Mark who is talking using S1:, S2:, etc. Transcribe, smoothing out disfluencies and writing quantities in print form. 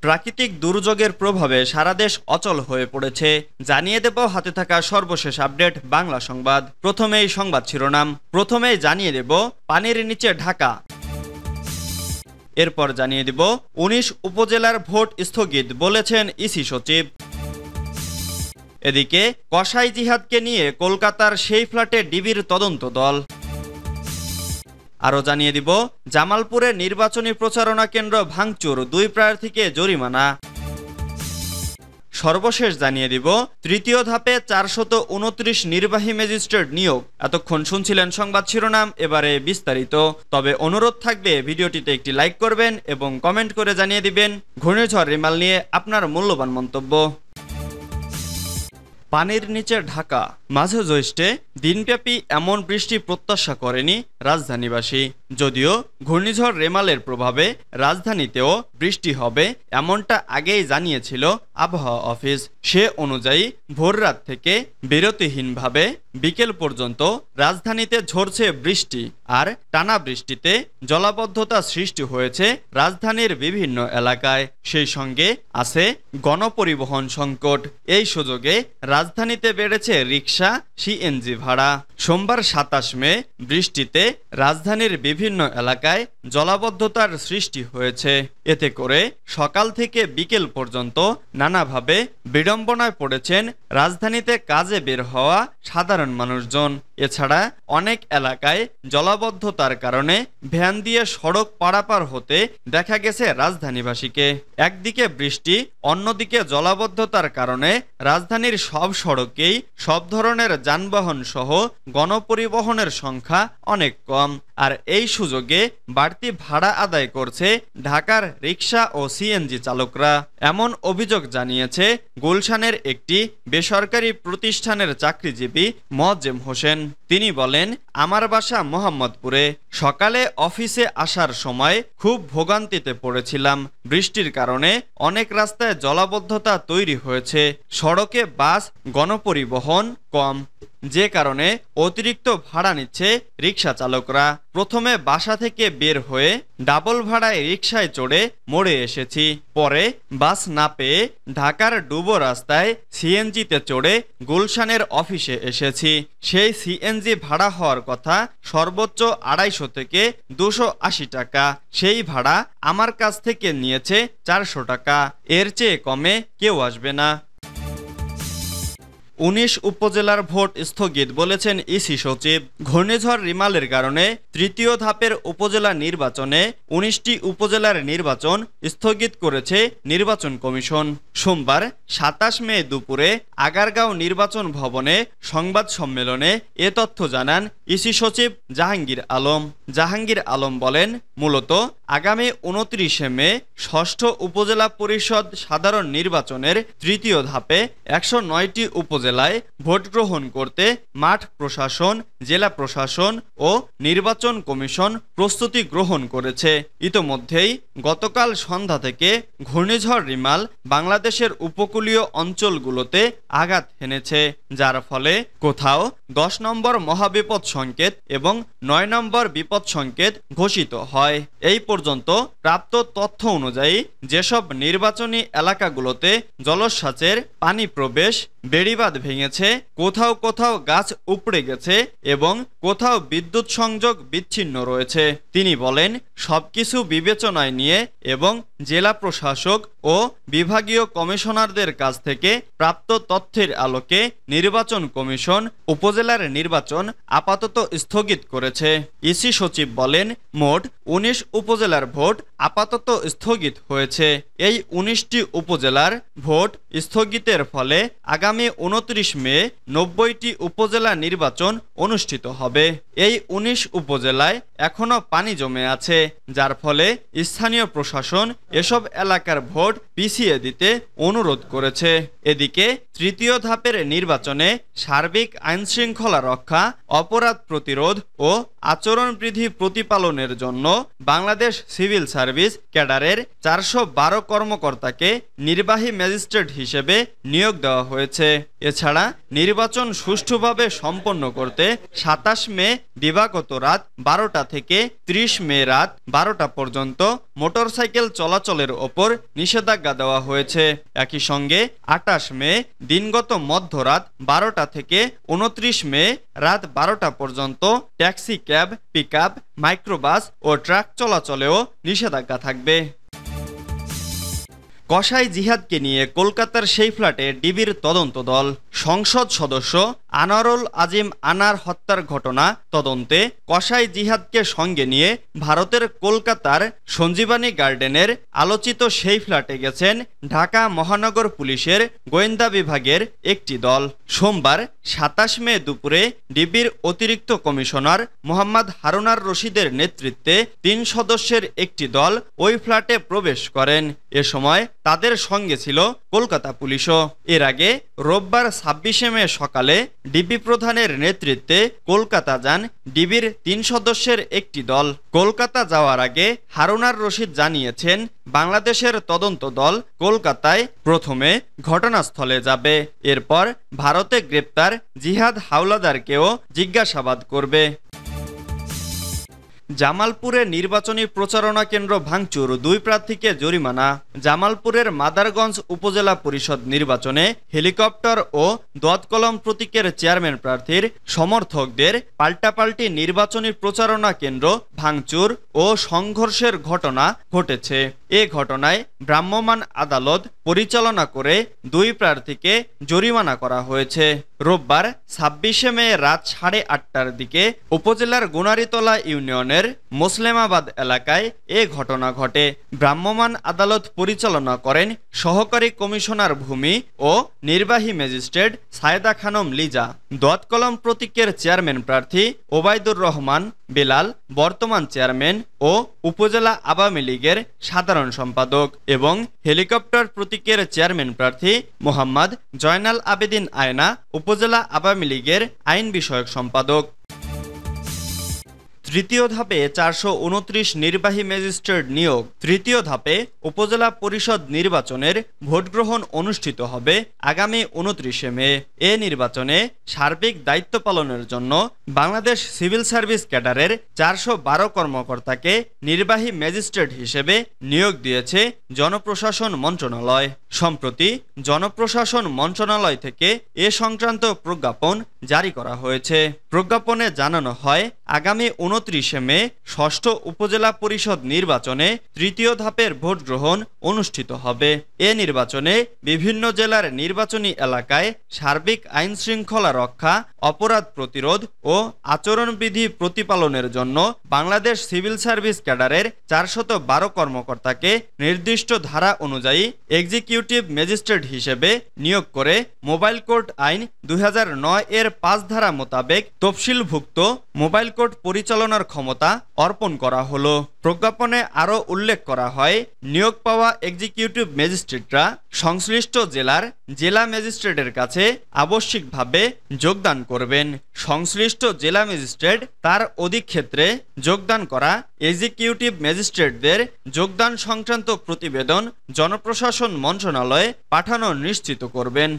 S1: প্রাকৃতিক দুর্যোগের প্রভাবে সারা দেশ অচল হয়ে পড়েছে। জানিয়ে দেব হাতে থাকা সর্বশেষ আপডেট বাংলা সংবাদ। প্রথমেই সংবাদ শিরোনাম। প্রথমেই জানিয়ে দেব পানির নিচে ঢাকা। এরপর জানিয়ে দেব ১৯ উপজেলার ভোট স্থগিত বলেছেন ইসি সচিব। এদিকে কসাই জিহাদকে নিয়ে কলকাতার সেই ফ্ল্যাটে ডিবির তদন্ত দল। আরও জানিয়ে দিব জামালপুরে নির্বাচনী প্রচারণা কেন্দ্র ভাঙচুর, ২ প্রার্থীকে জরিমানা। সর্বশেষ জানিয়ে দিব তৃতীয় ধাপে ৪২৯ নির্বাহী ম্যাজিস্ট্রেট নিয়োগ। এতক্ষণ শুনছিলেন সংবাদ শিরোনাম, এবারে বিস্তারিত। তবে অনুরোধ থাকবে ভিডিওটিতে একটি লাইক করবেন এবং কমেন্ট করে জানিয়ে দিবেন ঘূর্ণিঝড় রিমাল নিয়ে আপনার মূল্যবান মন্তব্য। পানির নিচে ঢাকা। মাঝে জ্যৈষ্ঠে দিনব্যাপী এমন বৃষ্টি প্রত্যাশা করেনি রাজধানীবাসী। যদিও ঘূর্ণিঝড় রেমালের প্রভাবে রাজধানীতেও বৃষ্টি হবে এমনটা আগেই জানিয়েছিল আবহাওয়া অফিস। সে অনুযায়ী ভোররাত থেকে বিরতিহীনভাবে বিকেল পর্যন্ত রাজধানীতে ঝরছে বৃষ্টি। আর টানা বৃষ্টিতে জলাবদ্ধতা সৃষ্টি হয়েছে রাজধানীর বিভিন্ন এলাকায়। সেই সঙ্গে আছে গণপরিবহন সংকট। এই সুযোগে রাজধানীতে বেড়েছে রিকশা, সিএনজি ভাড়া। সোমবার ২৭ মে বৃষ্টিতে রাজধানীর বিভিন্ন এলাকায় জলাবদ্ধতার সৃষ্টি হয়েছে। এতে করে সকাল থেকে বিকেল পর্যন্ত নানাভাবে বিড়ম্বনায় পড়েছেন রাজধানীতে কাজে বের হওয়া সাধারণ মানুষজন। এছাড়া অনেক এলাকায় জলাবদ্ধতার কারণে ভ্যান দিয়ে সড়ক পারাপার হতে দেখা গেছে রাজধানীবাসীকে। একদিকে বৃষ্টি, অন্যদিকে জলাবদ্ধতার কারণে রাজধানীর সব সড়কেই সব ধরনের যানবাহন সহ গণপরিবহনের সংখ্যা অনেক কম। আর এই সুযোগে বাড়তি ভাড়া আদায় করছে ঢাকার রিকশা ও সিএনজি চালকরা। এমন অভিযোগ জানিয়েছে গুলশানের একটি বেসরকারি প্রতিষ্ঠানের চাকরিজীবী মোয়াজ্জেম হোসেন। তিনি বলেন, আমার বাসা মোহাম্মদপুরে। সকালে অফিসে আসার সময় খুব ভোগান্তিতে পড়েছিলাম। বৃষ্টির কারণে অনেক রাস্তায় জলাবদ্ধতা তৈরি হয়েছে। সড়কে বাস, গণপরিবহন কম, যে কারণে অতিরিক্ত ভাড়া নিচ্ছে রিকশা চালকরা। প্রথমে বাসা থেকে বের হয়ে ডাবল ভাড়ায় রিকশায় চড়ে মোড়ে এসেছি। পরে বাস না পেয়ে ঢাকার ডুবো রাস্তায় সিএনজিতে চড়ে গুলশানের অফিসে এসেছি। সেই সিএনজি ভাড়া হওয়ার কথা সর্বোচ্চ ২৫০ থেকে ২৮০ টাকা। সেই ভাড়া আমার কাছ থেকে নিয়েছে ৪০০ টাকা। এর চেয়ে কমে কেউ আসবে না। ১৯ উপজেলার ভোট স্থগিত বলেছেন ইসি সচিব। ঘূর্ণিঝড় রিমালের কারণে তৃতীয় ধাপের উপজেলা নির্বাচনে ১৯টি উপজেলার নির্বাচন স্থগিত করেছে নির্বাচন কমিশন। সোমবার ২৭ মে দুপুরে আগারগাঁও নির্বাচন ভবনে সংবাদ সম্মেলনে এ তথ্য জানান ইসি সচিব জাহাঙ্গীর আলম। জাহাঙ্গীর আলম বলেন, মূলত আগামী ২৯ মে ষষ্ঠ উপজেলা পরিষদ সাধারণ নির্বাচনের তৃতীয় ধাপে ১০৯টি উপজেলায় ভোট গ্রহণ করতে মাঠ প্রশাসন, জেলা প্রশাসন ও নির্বাচন কমিশন প্রস্তুতি গ্রহণ করেছে। ইতোমধ্যেই গতকাল সন্ধ্যা থেকে ঘূর্ণিঝড় রিমাল বাংলাদেশের উপকূলীয় অঞ্চলগুলোতে আঘাত হেনেছে, যার ফলে কোথাও ১০ নম্বর মহাবিপদ সংকেত এবং ৯ নম্বর বিপদ সংকেত ঘোষিত হয়। এই পর্যন্ত প্রাপ্ত তথ্য অনুযায়ী যেসব নির্বাচনী এলাকাগুলোতে জলোচ্ছ্বাসের পানি প্রবেশ, বেড়িবাঁধ ভেঙেছে, কোথাও কোথাও গাছ উপড়ে গেছে এবং কোথাও বিদ্যুৎ সংযোগ বিচ্ছিন্ন রয়েছে। তিনি বলেন, সবকিছু বিবেচনায় নিয়ে এবং জেলা প্রশাসক ও বিভাগীয় কমিশনারদের কাছ থেকে প্রাপ্ত তথ্যের আলোকে নির্বাচন কমিশন উপজেলার নির্বাচন আপাতত স্থগিত করেছে। ইসি সচিব বলেন, মোট ১৯ উপজেলার ভোট আপাতত স্থগিত হয়েছে। এই ১৯টি উপজেলার ভোট স্থগিতের ফলে আগামী ২৯ মে ৯০টি উপজেলা নির্বাচন অনুষ্ঠিত হবে। এই ১৯ উপজেলায় এখনো পানি জমে আছে, যার ফলে স্থানীয় প্রশাসন এসব এলাকার ভোট পিছিয়ে দিতে অনুরোধ করেছে। এদিকে তৃতীয় ধাপের নির্বাচনে সার্বিক আইনশৃঙ্খলা রক্ষা, অপরাধ প্রতিরোধ ও আচরণবিধি প্রতিপালনের জন্য বাংলাদেশ সিভিল সার্ভিস ক্যাডারের ৪১২ কর্মকর্তাকে নির্বাহী ম্যাজিস্ট্রেট হিসেবে নিয়োগ দেওয়া হয়েছে। এছাড়া নির্বাচন সুষ্ঠুভাবে সম্পন্ন করতে ২৭ মে দিবাগত রাত ১২টা থেকে ৩০ মে রাত ১২টা পর্যন্ত মোটরসাইকেল চলাচলের ওপর নিষেধাজ্ঞা দেওয়া হয়েছে। একই সঙ্গে ২৮ মে দিনগত মধ্যরাত ১২টা থেকে ২৯ মে রাত ১২টা পর্যন্ত ট্যাক্সি, ক্যাব, পিকআপ, মাইক্রোবাস ও ট্রাক চলাচলেও নিষেধাজ্ঞা থাকবে। কসাই জিহাদকে নিয়ে কলকাতার সেই ফ্ল্যাটে ডিবির তদন্ত দল। সংসদ সদস্য আনোয়ারুল আজিম আনার হত্যার ঘটনা তদন্তে কসাই জিহাদকে সঙ্গে নিয়ে ভারতের কলকাতার সঞ্জীবানী গার্ডেনের আলোচিত সেই ফ্ল্যাটে গেছেন ঢাকা মহানগর পুলিশের গোয়েন্দা বিভাগের একটি দল। সোমবার ২৭ মে দুপুরে ডিবির অতিরিক্ত কমিশনার মোহাম্মদ হারুনার রশিদের নেতৃত্বে ৩ সদস্যের একটি দল ওই ফ্ল্যাটে প্রবেশ করেন। এ সময় তাদের সঙ্গে ছিল কলকাতা পুলিশও। এর আগে রোববার ২৬ মে সকালে ডিবি প্রধানের নেতৃত্বে কলকাতা যান ডিবির ৩ সদস্যের একটি দল। কলকাতা যাওয়ার আগে হারুনার রশিদ জানিয়েছেন, বাংলাদেশের তদন্ত দল কলকাতায় প্রথমে ঘটনাস্থলে যাবে, এরপর ভারতে গ্রেপ্তার জিহাদ হাওলাদারকেও জিজ্ঞাসাবাদ করবে। জামালপুরে নির্বাচনী প্রচারণা কেন্দ্র ভাঙচুর, ২ প্রার্থীকে জরিমানা। জামালপুরের মাদারগঞ্জ উপজেলা পরিষদ নির্বাচনে হেলিকপ্টার ও দোয়াত-কলম প্রতীকের চেয়ারম্যান প্রার্থীর সমর্থকদের পাল্টাপাল্টি নির্বাচনী প্রচারণা কেন্দ্র ভাঙচুর ও সংঘর্ষের ঘটনা ঘটেছে। এ ঘটনায় ভ্রাম্যমাণ আদালত পরিচালনা করে ২ প্রার্থীকে জরিমানা করা হয়েছে। রোববার ২৬ মে রাত ৮:৩০টার দিকে উপজেলার গোনারিতলা ইউনিয়নের মোসলেমাবাদ এলাকায় এ ঘটনা ঘটে। ভ্রাম্যমাণ আদালত পরিচালনা করেন সহকারী কমিশনার ভূমি ও নির্বাহী ম্যাজিস্ট্রেট সায়েদা খানম লিজা। দোয়াত-কলম প্রতীকের চেয়ারম্যান প্রার্থী ওবায়দুর রহমান বেলাল বর্তমান চেয়ারম্যান ও উপজেলা আওয়ামী লীগের সাধারণ সম্পাদক এবং হেলিকপ্টার প্রতীকের চেয়ারম্যান প্রার্থী মোহাম্মদ জয়নাল আবেদিন আয়না উপজেলা আওয়ামী লীগের আইন বিষয়ক সম্পাদক। তৃতীয় ধাপে ৪২৯ নির্বাহী ম্যাজিস্ট্রেট নিয়োগ। তৃতীয় ধাপে উপজেলা পরিষদ নির্বাচনের ভোটগ্রহণ অনুষ্ঠিত হবে আগামী ২৯ মে। এ নির্বাচনে সার্বিক দায়িত্ব পালনের জন্য বাংলাদেশ সিভিল সার্ভিস ক্যাডারের ৪১২ কর্মকর্তাকে নির্বাহী ম্যাজিস্ট্রেট হিসেবে নিয়োগ দিয়েছে জনপ্রশাসন মন্ত্রণালয়। সম্প্রতি জনপ্রশাসন মন্ত্রণালয় থেকে এ সংক্রান্ত প্রজ্ঞাপন জারি করা হয়েছে। প্রজ্ঞাপনে জানানো হয়, আগামী ২৯ মে ষষ্ঠ উপজেলা পরিষদ নির্বাচনে তৃতীয় ধাপের ভোট গ্রহণ অনুষ্ঠিত হবে। এ নির্বাচনে বিভিন্ন জেলার নির্বাচনী এলাকায় সার্বিক আইন শৃঙ্খলা রক্ষা, অপরাধ প্রতিরোধ ও আচরণবিধি প্রতিপালনের জন্য বাংলাদেশ সিভিল সার্ভিস ক্যাডারের ৪১২ কর্মকর্তাকে নির্দিষ্ট ধারা অনুযায়ী এক্সিকিউটিভ ম্যাজিস্ট্রেট হিসেবে নিয়োগ করে মোবাইল কোর্ট আইন ২০০৯ এর ৫ ধারা মোতাবেক তফসিলভুক্ত মোবাইল কোর্ট পরিচালনার ক্ষমতা অর্পণ করা হলো। প্রজ্ঞাপনে আরও উল্লেখ করা হয়, নিয়োগ পাওয়া এক্সিকিউটিভ ম্যাজিস্ট্রেটরা সংশ্লিষ্ট জেলার জেলা ম্যাজিস্ট্রেটের কাছে আবশ্যিকভাবে যোগদান করবেন। সংশ্লিষ্ট জেলা ম্যাজিস্ট্রেট তার অধিক্ষেত্রে যোগদান করা এক্সিকিউটিভ ম্যাজিস্ট্রেটদের যোগদান সংক্রান্ত প্রতিবেদন জনপ্রশাসন মন্ত্রণালয়ে পাঠানো নিশ্চিত করবেন।